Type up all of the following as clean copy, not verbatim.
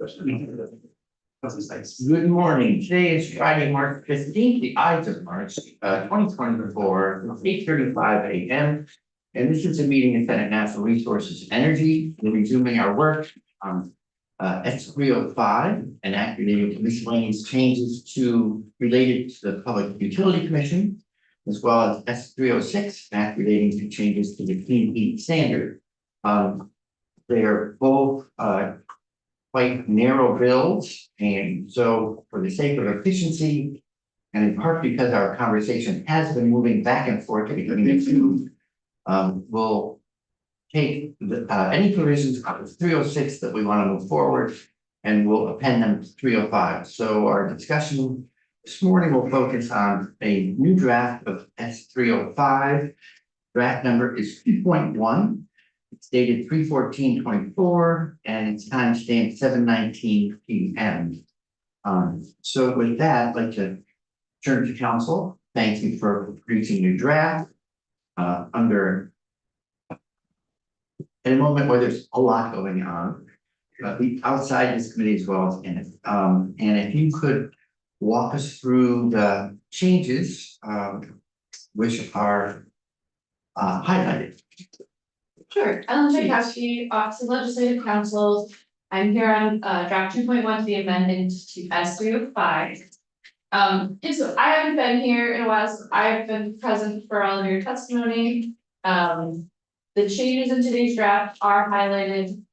Good morning. Today is Friday, March 15th, the Ides of March, 2024, 8:35 a.m. And this is a meeting of Senate Natural Resources and Energy. We're resuming our work on S305, enacting miscellaneous changes related to the Public Utility Commission, as well as S306, relating to changes to the Clean Heat Standard. They are both quite narrow bills, and so for the sake of efficiency, and in part because our conversation has been moving back and forth between the two, we'll take any provisions of 306 that we want to move forward, and we'll append them to 305. So our discussion this morning will focus on a new draft of S305. Draft number is 2.1. It's dated 3/14/24 and it's timestamped 7:19 p.m. So with that, I'd like to turn to council. Thank you for producing your draft under in a moment where there's a lot going on, outside this committee as well as in it. And if you could walk us through the changes which are highlighted. Sure, Ellen Tchaikovsky, Office of Legislative Counsel. I'm here on draft 2.1 to the amendment to S305. And so I haven't been here in a while, so I've been present for all of your testimony. The changes in today's draft are highlighted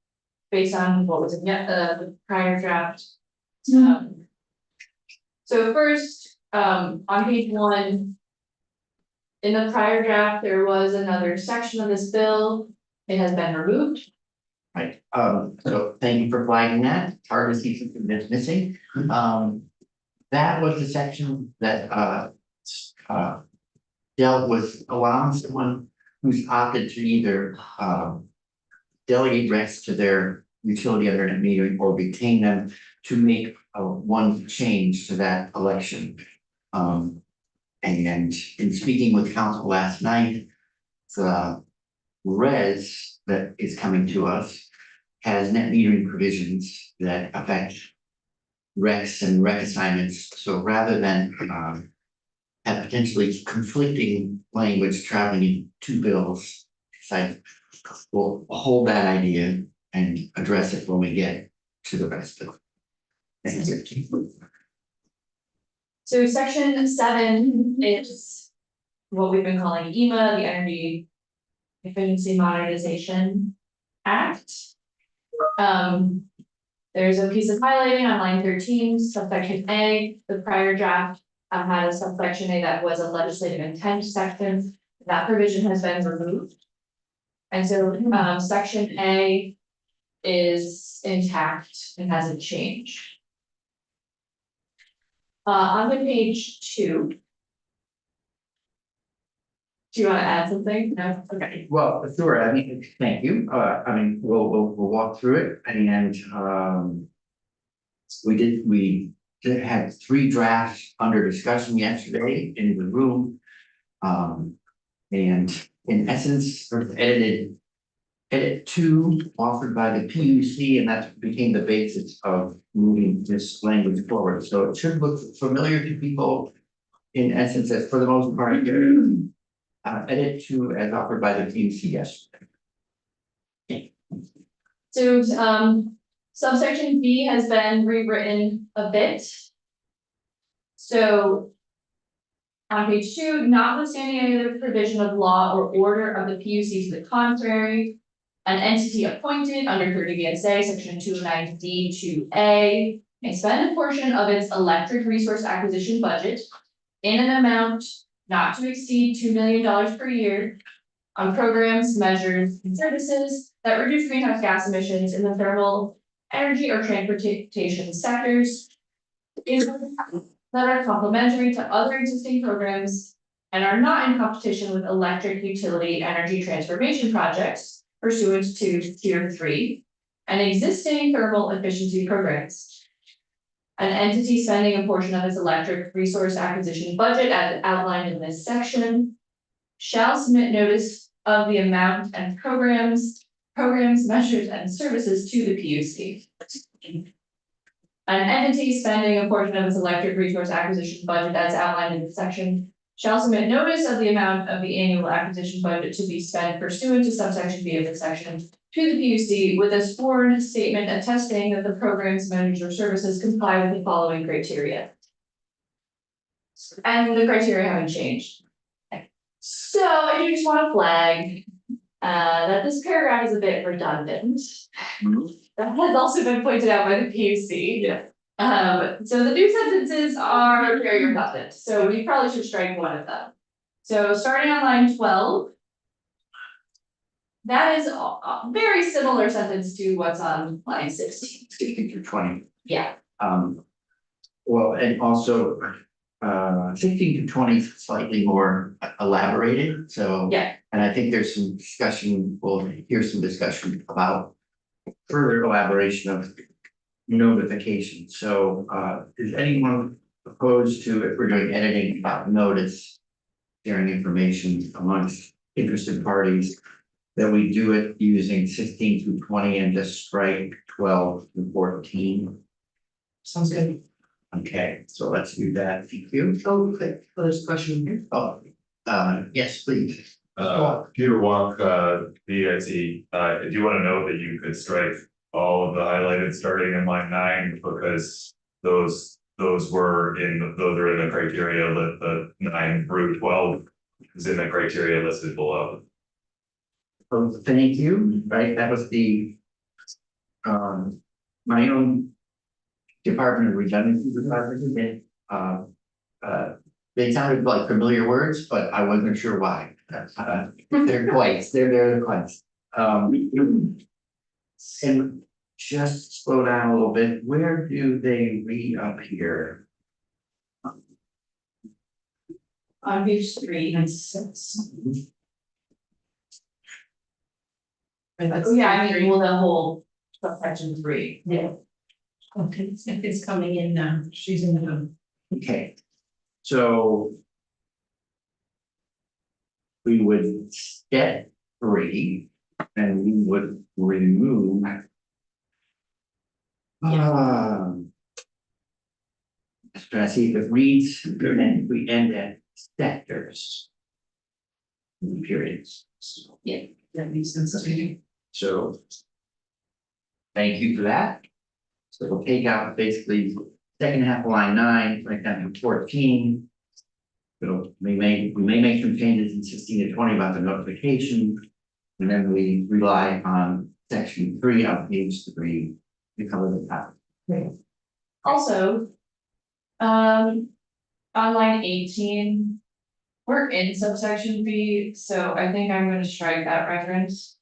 based on what was in the prior draft. So first, on page 1, in the prior draft, there was another section of this bill. It has been removed. Right, so thank you for flagging that. It's hard to see something that's missing. That was the section that dealt with allowing someone who's opted to either delegate recs to their utility under a meeting or retain them to make one change to that election. And in speaking with council last night, the res that is coming to us has net metering provisions that affect recs and rec assignments. So rather than have potentially conflicting language traveling in two bills, so we'll hold that idea and address it when we get to the rest of it. Thank you. So section 7 is what we've been calling EMA, the Energy Efficiency Modernization Act. There's a piece of highlighting on line 13, subsection A. The prior draft had a subsection A that was a legislative intent section. That provision has been removed. And so section A is intact and hasn't changed. On to page 2. Do you want to add something? No? Okay. Well, sure. I mean, thank you. I mean, we'll walk through it, and we did have 3 drafts under discussion yesterday in the room, and in essence, sort of edit 2 offered by the PUC, and that became the basis of moving this language forward. So it should look familiar to people. In essence, as for the most part, edit 2 as offered by the PUC yesterday. So subsection B has been rewritten a bit. So on page 2, notwithstanding any other provision of law or order of the PUC to the contrary, an entity appointed under 30 VSA section 209D2A may spend a portion of its electric resource acquisition budget in an amount not to exceed $2 million per year on programs, measures, and services that reduce greenhouse gas emissions in the thermal, energy, or transportation sectors that are complementary to other existing programs and are not in competition with electric utility energy transformation projects pursuant to Tier 3 and existing thermal efficiency programs. An entity spending a portion of its electric resource acquisition budget as outlined in this section shall submit notice of the amount and programs, measures, and services to the PUC. An entity spending a portion of its electric resource acquisition budget as outlined in the section shall submit notice of the amount of the annual acquisition budget to be spent pursuant to subsection B of the section to the PUC with a sworn statement attesting that the programs, measures, or services comply with the following criteria. And the criteria haven't changed. So I do just want to flag that this paragraph is a bit redundant. That has also been pointed out by the PUC. Yeah. So the new sentences are very redundant, so we probably should strike one of them. So starting on line 12. That is a very similar sentence to what's on line 16. 16 through 20. Yeah, Well, and also, 16 to 20 is slightly more elaborated, so. Yeah. And I think there's some discussion, we'll hear some discussion about further elaboration of notification. So, is anyone opposed to, if we're doing editing about notice, sharing information amongst interested parties, that we do it using 16 through 20 and just strike 12 to 14? Sounds good. Okay, so let's do that. Thank you. Oh, okay, well, there's a question here. Oh, yes, please. Peter Walk, VIT, do you want to know that you could strike all of the highlighted starting in line 9 because those are in the criteria that the 9 through 12 is in the criteria listed below. Oh, thank you, right, that was the my own Department of Redundancy department, they sounded like familiar words, but I wasn't sure why. They're quite, they're quite. And just slow down a little bit, where do they reappear? on page 3 and 6. Oh, yeah, I mean, well, the whole subsection 3. Yeah. Okay, it's coming in now, she's in the room. Okay, so we would get 3 and we would remove. Just trying to see if it reads, and we end at sectors. Periods. Yeah, that makes sense to me. So. Thank you for that. So we'll take out basically second half of line 9, right down to 14. We may make some changes in 16 to 20 about the notification. And then we rely on section 3 on page 3 to cover the topic. Also, on line 18, we're in subsection B, so I think I'm gonna strike that reference.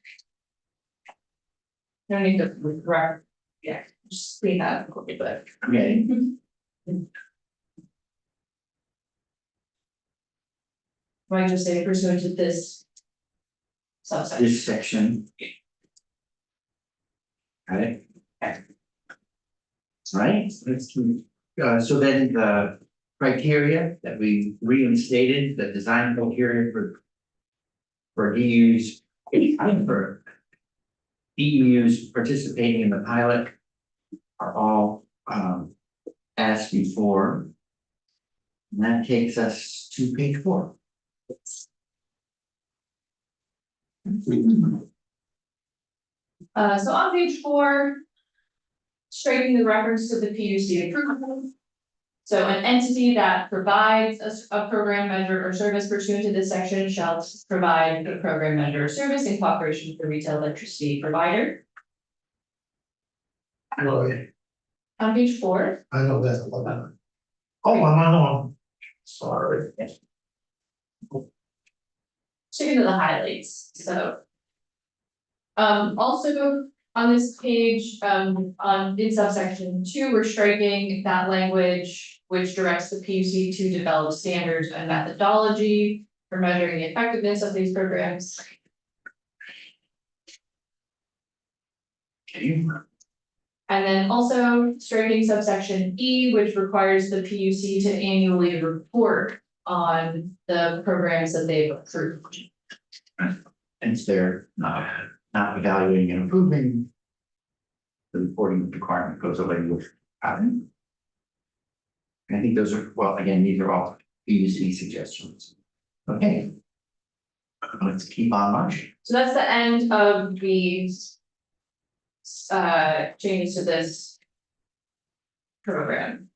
Don't need to correct, yeah, just clean that up a little bit. Okay, Might just say pursuant to this subsection. this section. Got it? Okay. Right, so then the criteria that we reinstated, the design criteria for DUs, for DUs participating in the pilot are all as before. And that takes us to page 4. So on page 4, striking the reference to the PUC approval. So an entity that provides a program, measure, or service pursuant to this section shall provide a program, measure, or service in cooperation with the retail electricity provider. Oh, yeah, On page 4, I know that's what I'm. Oh, I'm on. Sorry. sticking to the highlights, so. Also on this page, in subsection 2, we're striking that language which directs the PUC to develop standards and methodology for measuring the effectiveness of these programs. Okay. And then also striking subsection E, which requires the PUC to annually report on the programs that they've approved. And they're not evaluating and approving. The reporting requirement goes away with And I think those are, well, again, these are all PUC suggestions. Okay. Let's keep on marching. So that's the end of these. Changes to this. Program.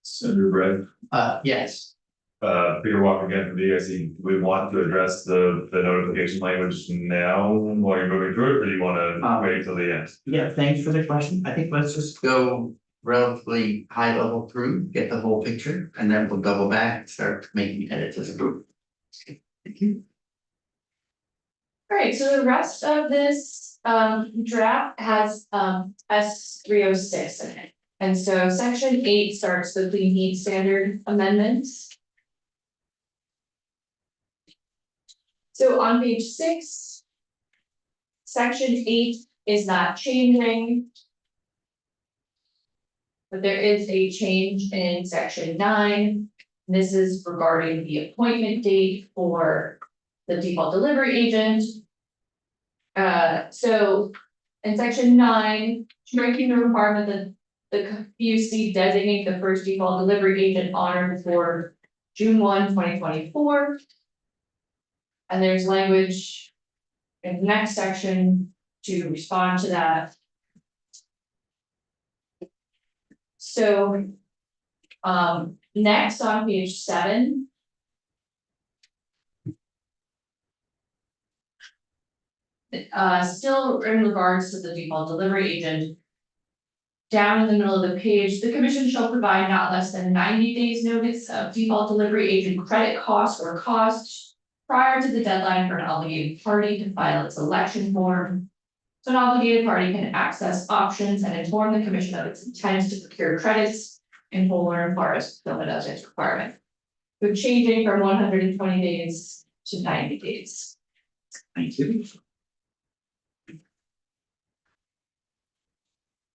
Senator Brett, Yes, Peter Walker again from VIC, we want to address the notification language now while you're moving through it, or do you wanna wait till the end? yeah, thanks for the question. I think let's just go relatively high level through, get the whole picture, and then we'll double back and start making edits as a group. Thank you. Alright, so the rest of this draft has S306 in it. And so section 8 starts the clean heat standard amendments. So on page 6. Section 8 is not changing. But there is a change in section 9. This is regarding the appointment date for the default delivery agent. So in section 9, striking the requirement that the PUC designate the first default delivery agent on or before June 1, 2024. And there's language in the next section to respond to that. So, next on page 7. Still in regards to the default delivery agent. Down in the middle of the page, the commission shall provide not less than 90 days notice of default delivery agent credit costs or costs prior to the deadline for an obligated party to file its election form. So an obligated party can access options and inform the commission of its intent to procure credits in whole or in part as fulfillment of its requirement. We're changing from 120 days to 90 days. Thank you.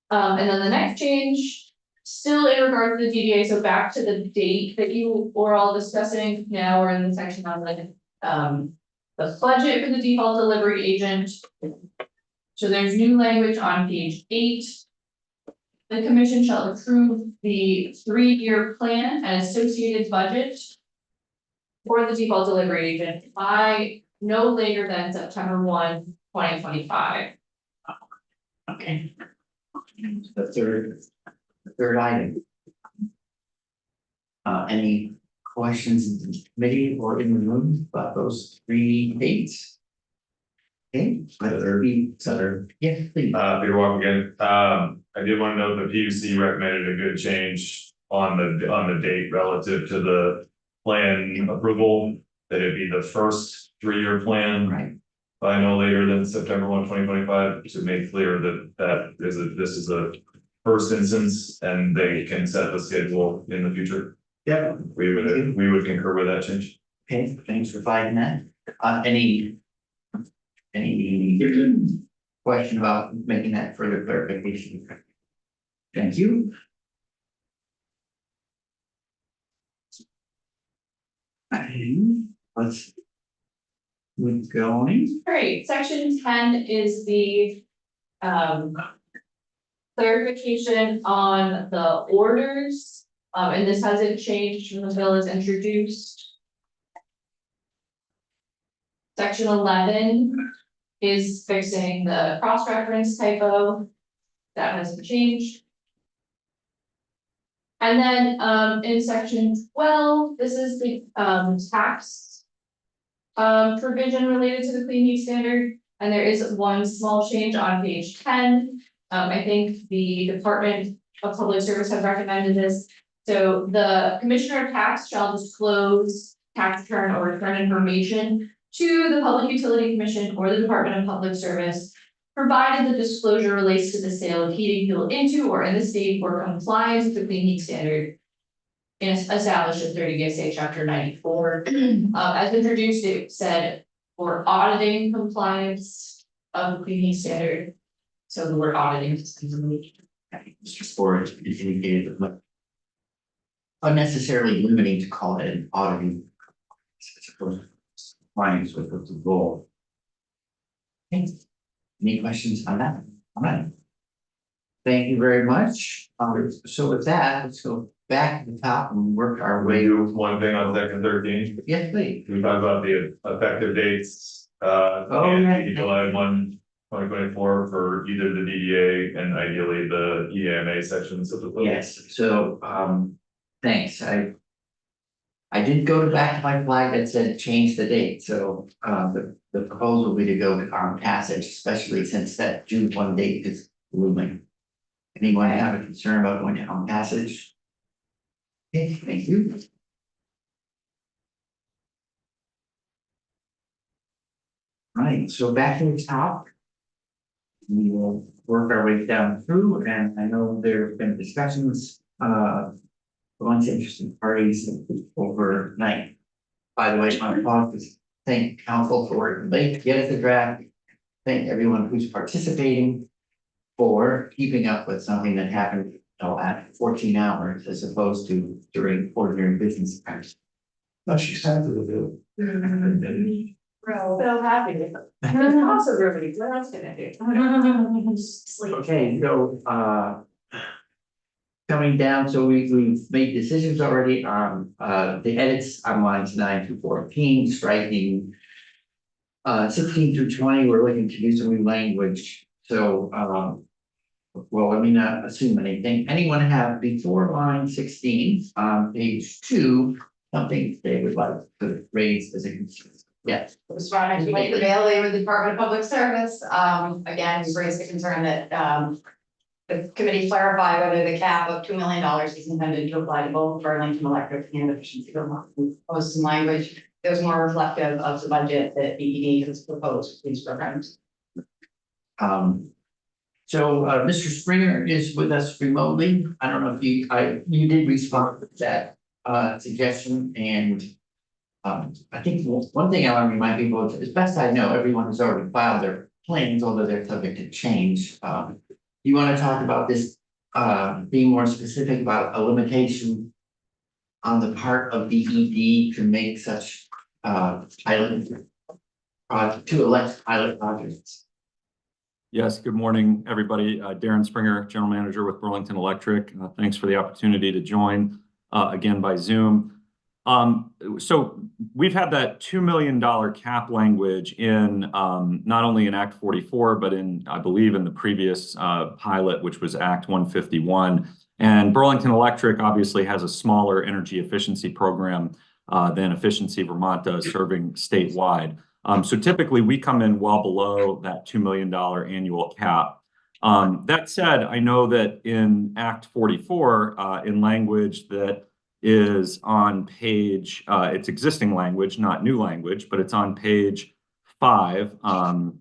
And then the next change, still in regard to the DDA, so back to the date that you were all discussing, now we're in the section on the budget for the default delivery agent. So there's new language on page 8. The commission shall approve the 3-year plan and associated budget for the default delivery agent by no later than September 1, 2025. Okay. The third item. Any questions in the committee or in the room about those 3 dates? Okay, Senator, yes, please. Peter Walker again, I did want to note the PUC recommended a good change on the date relative to the plan approval. That it'd be the first 3-year plan. Right. By no later than September 1, 2025, to make clear that this is a first instance and they can set the schedule in the future. Yeah. We would concur with that change. Okay, thanks for flagging that. Any question about making that further clarification? Thank you. Let's keep going. Great, section 10 is the clarification on the orders, and this hasn't changed from the bill as introduced. Section 11 is fixing the cross-reference typo. That hasn't changed. And then in section 12, this is the tax provision related to the clean heat standard, and there is one small change on page 10. I think the Department of Public Service has recommended this. So the Commissioner of Tax shall disclose tax return or return information to the Public Utility Commission or the Department of Public Service, provided the disclosure relates to the sale of heating fuel into or in the state or compliance with the clean heat standard established in 30 VSA chapter 94. As introduced, it said for auditing compliance of the clean heat standard. So the word auditing is removed. Mr. Sport indicated that unnecessarily limiting to call it an auditing. Compliance with the goal. Okay. Any questions on that? All right. Thank you very much. So with that, let's go back to the top and work our We way. do one thing on section 13. Yes, please. We talked about the effective dates, Oh, and yeah. July 1, 2024 for either the DDA and ideally the EMA sections of the. code. Yes, so, thanks, I did go to back to my flag that said change the date, so, the proposal would be to go on passage, especially since that June 1 date is looming. Anyone have a concern about going on passage? Okay, thank you. Right, so back to the top. We will work our way down through, and I know there have been discussions, a bunch of interesting parties overnight. By the way, my thought is thank council for working late to get us the draft. Thank everyone who's participating for keeping up with something that happened, at 14 hours as opposed to during ordinary business times. No, she's happy to do So happy with it. Also, Ruby, what else can I do? Sleep. Okay, so, coming down, so we've made decisions already on, the edits on lines 9 to 14, striking. 16 through 20, we're looking to do some new language, so, well, let me not assume anything. Anyone have before line 16, on page 2, something they would like to raise as a concern? Yes. Responding to Lake Bailey with the Department of Public Service, again, we raised the concern that, the committee clarify whether the cap of $2 million is intended to apply to both Burlington Electric and efficiency. Proposed some language that was more reflective of the budget that BED has proposed for these programs. So, Mr. Springer is with us remotely. I don't know if you did respond to that, suggestion, and I think one thing I want to remind people is, as best I know, everyone has already filed their plans, although they're subject to change. You want to talk about this, being more specific about a limitation on the part of BED to make such, pilot, to elect pilot projects? Yes, good morning, everybody. Darren Springer, General Manager with Burlington Electric. Thanks for the opportunity to join again by Zoom. So we've had that $2 million cap language in not only in Act 44, but in, I believe, in the previous pilot, which was Act 151. And Burlington Electric obviously has a smaller energy efficiency program than Efficiency Vermont does, serving statewide. So typically we come in well below that $2 million annual cap. That said, I know that in Act 44, in language that is on page, it's existing language, not new language, but it's on page 5, on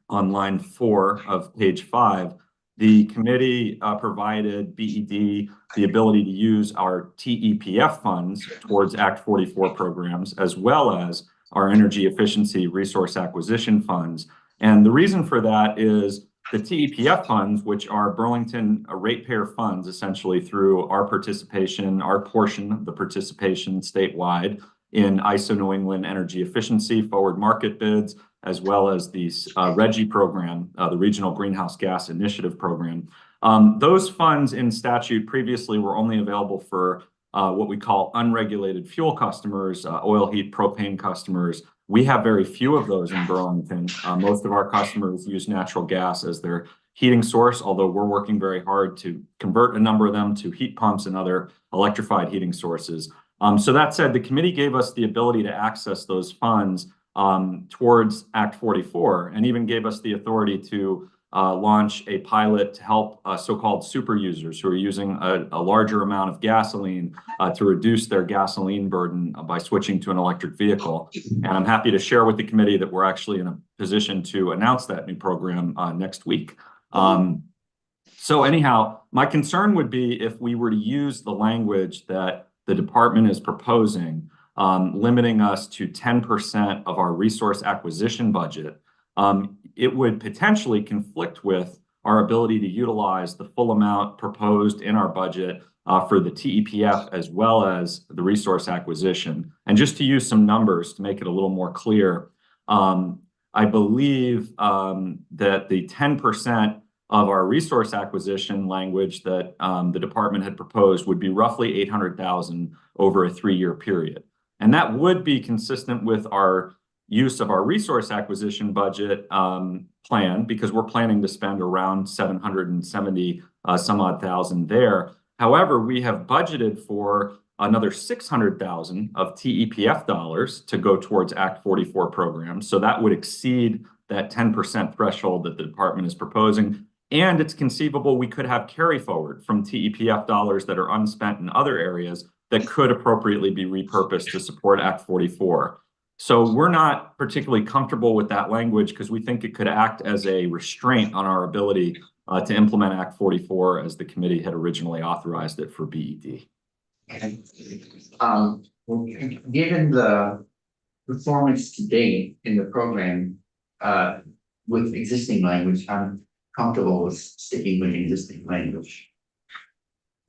line 4 of page 5. The committee provided BED the ability to use our TEPF funds towards Act 44 programs, as well as our energy efficiency resource acquisition funds. And the reason for that is the TEPF funds, which are Burlington ratepayer funds, essentially through our participation, our portion of the participation statewide in ISO New England energy efficiency forward market bids, as well as the RGGI program, the Regional Greenhouse Gas Initiative program. Those funds in statute previously were only available for what we call unregulated fuel customers, oil, heat, propane customers. We have very few of those in Burlington. Most of our customers use natural gas as their heating source, although we're working very hard to convert a number of them to heat pumps and other electrified heating sources. So that said, the committee gave us the ability to access those funds towards Act 44, and even gave us the authority to launch a pilot to help so-called super users who are using a larger amount of gasoline to reduce their gasoline burden by switching to an electric vehicle. And I'm happy to share with the committee that we're actually in a position to announce that new program next week. So anyhow, my concern would be if we were to use the language that the department is proposing, limiting us to 10% of our resource acquisition budget, it would potentially conflict with our ability to utilize the full amount proposed in our budget for the TEPF as well as the resource acquisition. And just to use some numbers to make it a little more clear, I believe that the 10% of our resource acquisition language that the department had proposed would be roughly 800,000 over a 3-year period. And that would be consistent with our use of our resource acquisition budget plan, because we're planning to spend around 770 some odd thousand there. However, we have budgeted for another 600,000 of TEPF dollars to go towards Act 44 programs. So that would exceed that 10% threshold that the department is proposing. And it's conceivable we could have carry forward from TEPF dollars that are unspent in other areas that could appropriately be repurposed to support Act 44. So we're not particularly comfortable with that language because we think it could act as a restraint on our ability to implement Act 44 as the committee had originally authorized it for BED. Well, given the performance to date in the program, with existing language, I'm comfortable with sticking with existing language.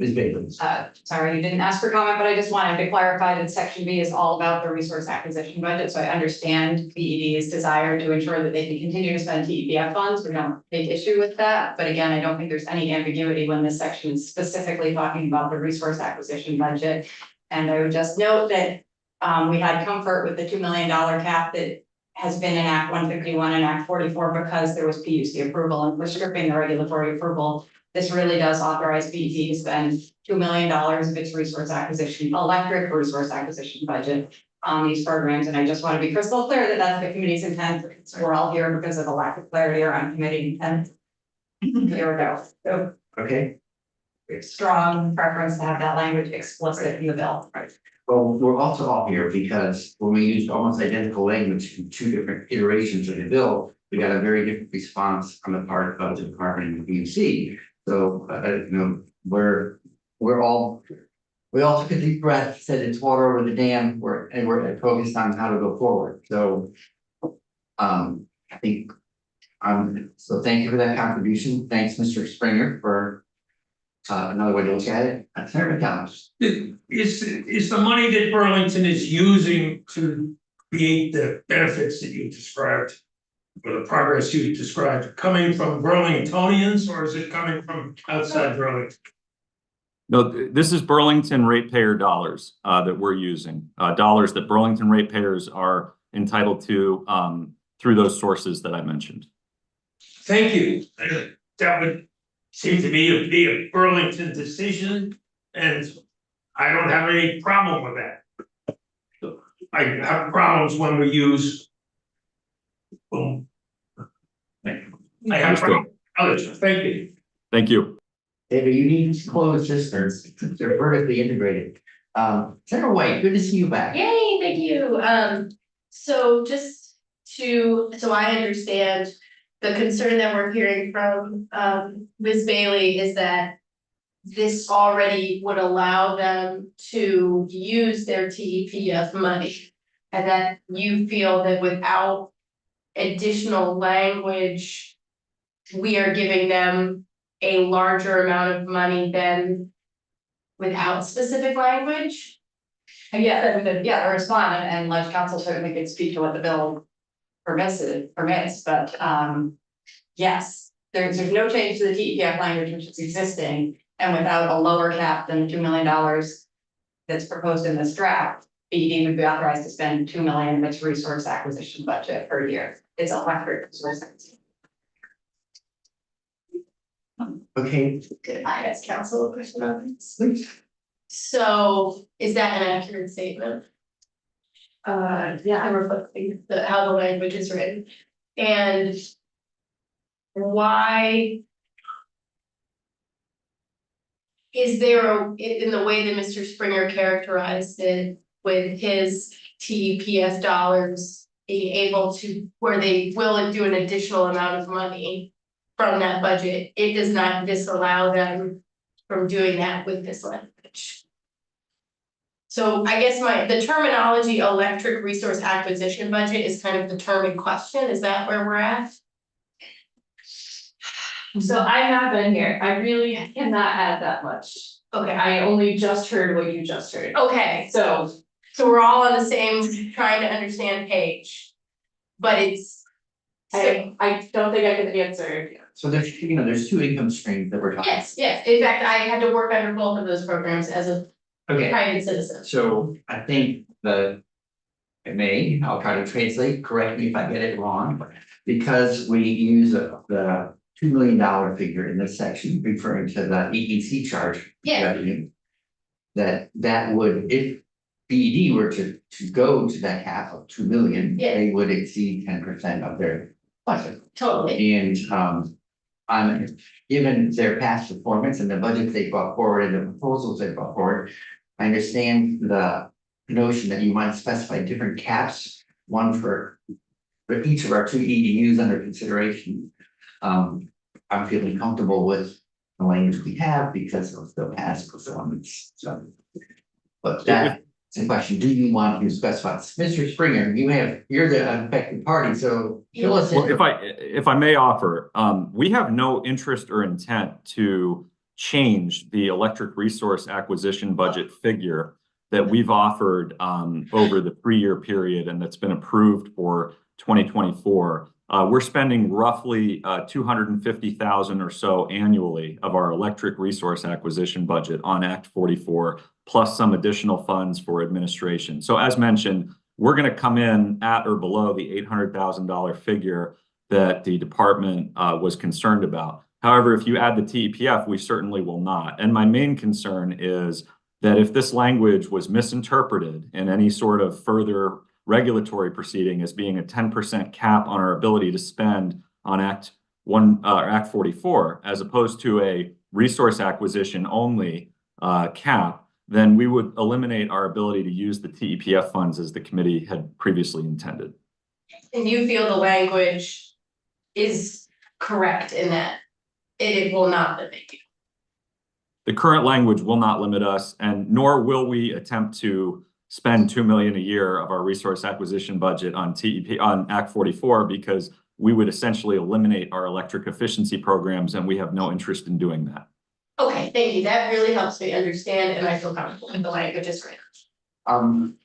Ms. Bailey. Sorry, you didn't ask for comment, but I just wanted to clarify that section B is all about the resource acquisition budget. So I understand BED's desire to ensure that they can continue to spend TEPF funds. We don't take issue with that. But again, I don't think there's any ambiguity when this section is specifically talking about the resource acquisition budget. And I would just note that we had comfort with the $2 million cap that has been in Act 151 and Act 44 because there was PUC approval, and for stripping the regulatory approval. This really does authorize BED to spend $2 million of its resource acquisition, electric resource acquisition budget on these programs. And I just want to be crystal clear that that's the committee's intent. So we're all here because of a lack of clarity around committee intent. Here we go. So Okay, strong preference to have that language explicit in the bill. well, we're also all here because when we used almost identical language in 2 different iterations of the bill, we got a very different response on the part of the department and the PUC. So, you know, we all took a deep breath, said it's water over the dam, we're focused on how to go forward. So, I think, so thank you for that contribution. Thanks, Mr. Springer, for another way to look at it. Senator McCallum. Is the money that Burlington is using to create the benefits that you described, or the progress you described, coming from Burlingtonians, or is it coming from outside Burlington? No, this is Burlington ratepayer dollars that we're using, dollars that Burlington ratepayers are entitled to through those sources that I mentioned. Thank you. That would seem to be a Burlington decision, and I don't have any problem with that. I have problems when we use. Boom. I have problems with others. Thank you. Thank you. David, you need to close this, they're vertically integrated. Senator White, good to see you back. Yay, thank you. So just so I understand, the concern that we're hearing from Ms. Bailey is that this already would allow them to use their TEPF money. And that you feel that without additional language, we are giving them a larger amount of money than without specific language? Yeah, to respond, and Ledge Council certainly could speak to what the bill permits, but yes, there's no change to the TEPF language, which is existing, and without a lower cap than $2 million that's proposed in this draft, BED would be authorized to spend $2 million of its resource acquisition budget per year. It's electric resource acquisition. Okay, Could I ask council a question on this? please. So is that an accurate statement? Yeah, I'm reflecting how the language is written. And why is there, in the way that Mr. Springer characterized it, with his TEPF dollars being able to, where they will do an additional amount of money from that budget, it does not disallow them from doing that with this language. So I guess the terminology electric resource acquisition budget is kind of the term in question. Is that where we're at? So I have been here, I really cannot add that much. Okay, I only just heard what you just heard. okay, So, so we're all on the same, trying to understand page. But it's, so, I don't think I can answer So there's, there's two income streams that we're talking. Yes, in fact, I had to work under both of those programs as a Okay, private citizen. so I think I'll try to translate, correct me if I get it wrong, because we use the $2 million figure in this section referring to the EEC charge. Yeah. Revenue. That would, if BED were to go to that cap of 2 million, Yeah. they would exceed 10% of their budget. Totally. And given their past performance and the budgets they brought forward and the proposals they brought forward, I understand the notion that you might specify different caps, one for each of our two EDUs under consideration. I'm feeling comfortable with the language we have because of the past performance, so. But that's the question, do you want to specify? Mr. Springer, you're the affected party, so fill us in. Well, if I may offer, we have no interest or intent to change the electric resource acquisition budget figure that we've offered over the 3-year period and that's been approved for 2024. We're spending roughly $250,000 or so annually of our electric resource acquisition budget on Act 44, plus some additional funds for administration. So as mentioned, we're going to come in at or below the $800,000 figure that the department was concerned about. However, if you add the TEPF, we certainly will not. And my main concern is that if this language was misinterpreted in any sort of further regulatory proceeding as being a 10% cap on our ability to spend on Act 44, as opposed to a resource acquisition only cap, then we would eliminate our ability to use the TEPF funds as the committee had previously intended. And you feel the language is correct in that it will not limit you? The current language will not limit us, and nor will we attempt to spend $2 million a year of our resource acquisition budget on Act 44, because we would essentially eliminate our electric efficiency programs, and we have no interest in doing that. Okay, thank you. That really helps me understand, and I feel comfortable with the language is great. And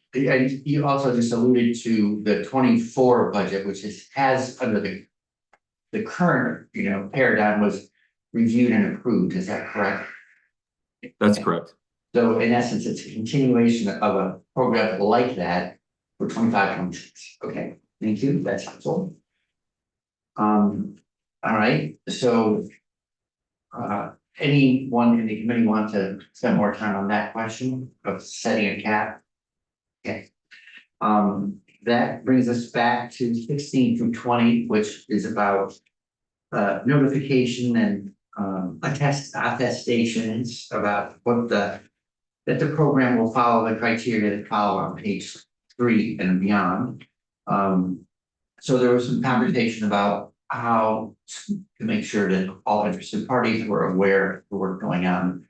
you also just alluded to the 24 budget, which has under the current, paradigm was reviewed and approved. Is that correct? That's correct. So in essence, it's a continuation of a program like that for 25-26. Okay, thank you. That's helpful. All right, so anyone in the committee want to spend more time on that question of setting a cap? Okay. That brings us back to 16 through 20, which is about notification and attestations about what that the program will follow the criteria that follow on page 3 and beyond. So there was some conversation about how to make sure that all interested parties were aware of the work going on.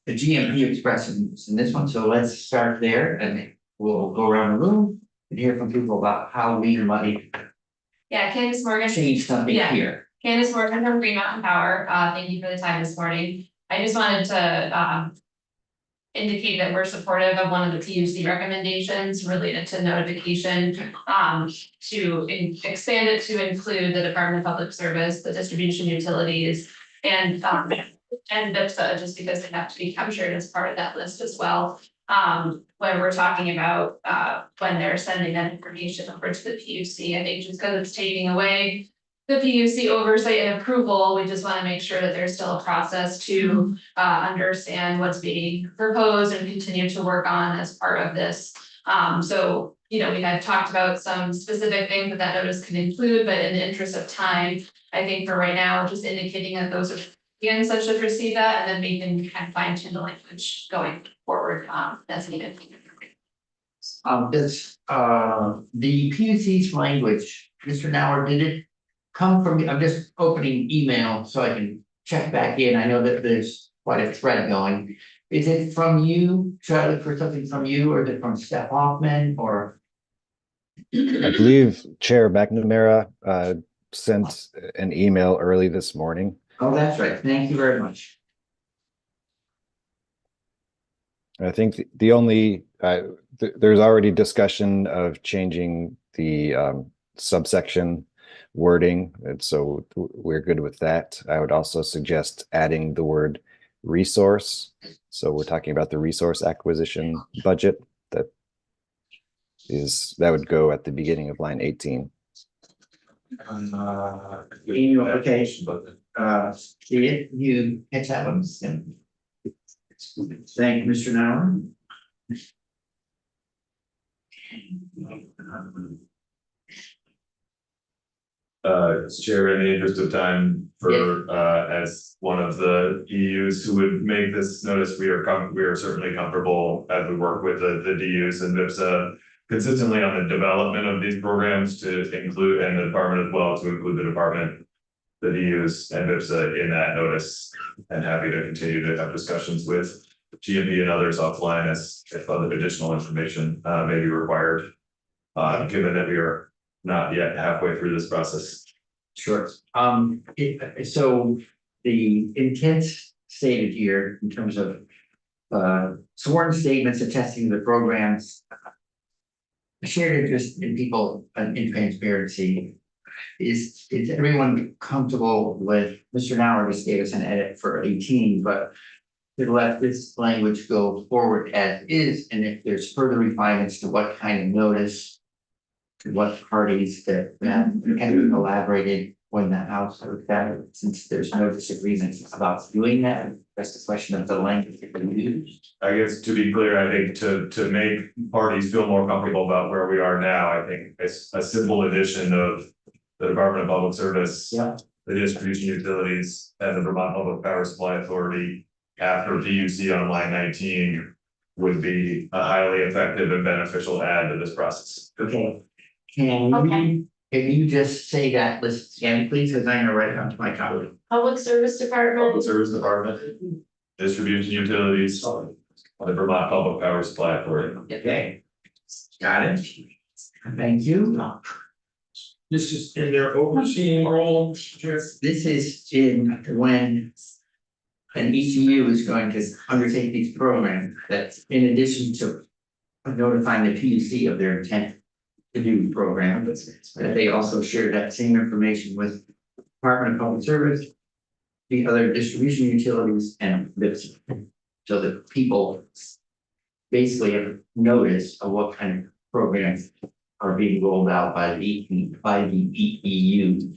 The GMP expressions in this one, so let's start there and we'll go around the room and hear from people about how we might Yeah, Candace Morgan. change something Yeah. here. Candace Morgan from Green Mountain Power, thank you for the time this morning. I just wanted to indicate that we're supportive of one of the PUC recommendations related to notification. To expand it to include the Department of Public Service, the distribution utilities, and DIPSA, just because they have to be captured as part of that list as well. When we're talking about when they're sending that information over to the PUC, I think just because it's taking away the PUC oversight and approval, we just want to make sure that there's still a process to understand what's being proposed and continue to work on as part of this. So, we had talked about some specific things that notice can include, but in the interest of time, I think for right now, just indicating that those are such should receive that, and then we can kind of fine tune the language going forward as needed. The PUC's language, Mr. Nauer, did it come from, I'm just opening email so I can check back in. I know that there's quite a thread going. Is it from you? Should I look for something from you, or is it from Steph Hoffman, or? I believe Chair McNamara sent an email early this morning. Oh, that's right. Thank you very much. I think the only, there's already discussion of changing the subsection wording, and so we're good with that. I would also suggest adding the word resource. So we're talking about the resource acquisition budget that would go at the beginning of line 18. Okay, did you catch that one? Thank you, Mr. Nauer. Chair, in the interest of time, for as one of the EUs who would make this notice, we are certainly comfortable as we work with the DUs and VIPSA consistently on the development of these programs to include, and the department as well, to include the department, the DUs and VIPSA in that notice, and happy to continue to have discussions with GMP and others offline as if other additional information may be required. Given that we are not yet halfway through this process. Sure. So the intent stated here in terms of sworn statements attesting to the programs, shared interest in people and in transparency. Is everyone comfortable with Mr. Nauer just gave us an edit for 18, but to let this language go forward as is, and if there's further refinements to what kind of notice, to what parties that can be elaborated when the House or that, since there's no disagreement about doing that, that's the question of the language that we use. I guess to be clear, I think to make parties feel more comfortable about where we are now, I think it's a simple addition of the Department of Public Service, Yeah. the distribution utilities, and the Vermont Public Power Supply Authority after PUC on line 19 would be a highly effective and beneficial add to this process. Okay. Can you just say that list again, please, because I'm gonna write it onto my copy. Public Service Public Department, Service Department, distribution utilities, the Vermont Public Power Supply Authority. Okay. Got it. Thank you. This is in their overseeing role, Chair. This is in when an ECU is going to undertake these programs, that's in addition to notifying the PUC of their intent to do programs, that they also share that same information with Department of Public Service, the other distribution utilities, and this, so that people basically have notice of what kind of programs are being rolled out by the EEU.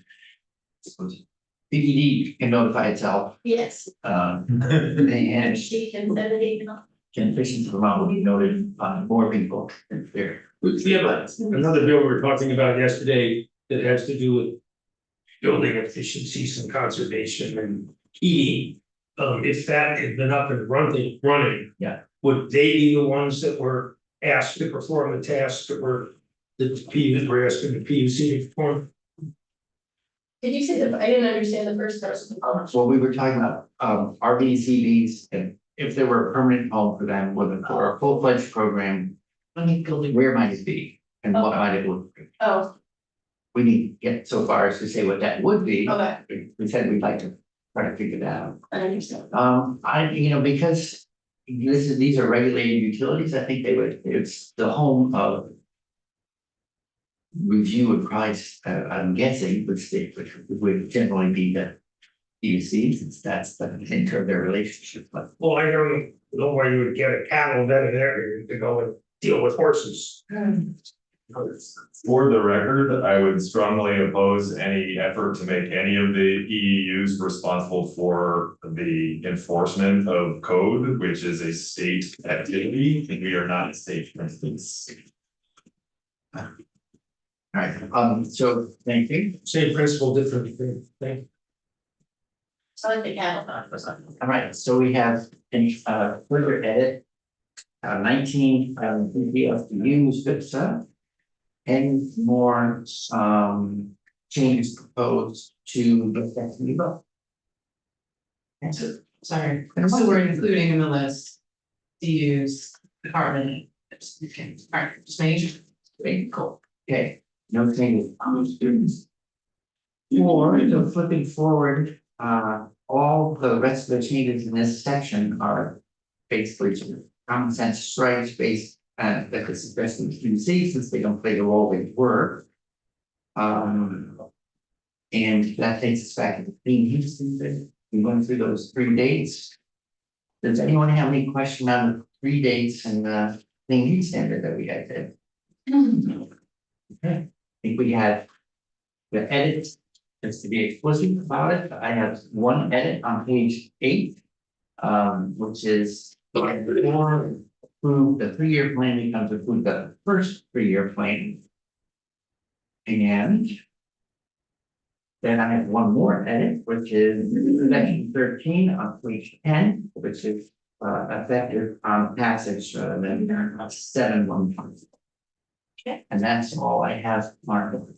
BPD can notify itself, yes, and she can send it even. Efficiency Vermont will be noted on more people than there. We have another bill we were talking about yesterday that has to do with building efficiencies and conservation and heating. If that had been up and running. Yeah. Would they be the ones that were asked to perform the tasks that were were asking the PUC to perform? Did you say that? I didn't understand the first part. Well, we were talking about RVCBs, and if there were a permanent home for them, whether for a full-fledged program, where might it be? And what might it look like? Oh, We need to get so far as to say what that would be. okay, We said we'd like to try to figure that out. I understand. Because these are regulated utilities, I think it's the home of review and price, I'm guessing, which would generally be the PUC, since that's the center of their relationship, but. Well, I don't know why you would get a cattle veterinarian to go and deal with horses. For the record, I would strongly oppose any effort to make any of the EEUs responsible for the enforcement of code, which is a state activity. We are not a state, for instance. All right, so thank you. Same principle, different thing. So I think cattle was on. All right, so we have a further edit. 19 PPFDUs, VIPSA. And more changes proposed to the second vote. Sorry, so we're including in the list, DUs, department. Okay, all right, just making sure. Very cool. Okay, no changes on students. So flipping forward, all the rest of the changes in this section are basically common sense strikes based that could suggest them to see since they don't play the role they were. And that takes us back to the clean heat standard. We went through those 3 dates. Does anyone have any question on the 3 dates and the clean heat standard that we had there? Okay, I think we had the edits, just to be explicit about it, I have one edit on page 8. Which is before approve the 3-year plan becomes approved the first 3-year plan. And then I have one more edit, which is section 13 on page 10, which is effective on passage than 7-1. And that's all I have marked.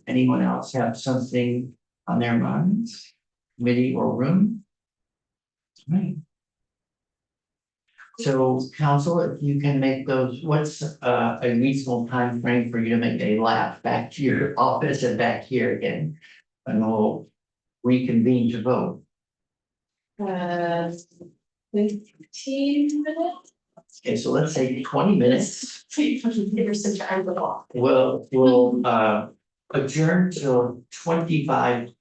Anyone else have something on their minds, committee or room? Right. So council, if you can make those, what's a reasonable time frame for you to make a lap back to your office and back here again? And we'll reconvene to vote. 15 minutes? Okay, so let's say 20 minutes. There's some time to go. We'll adjourn till 25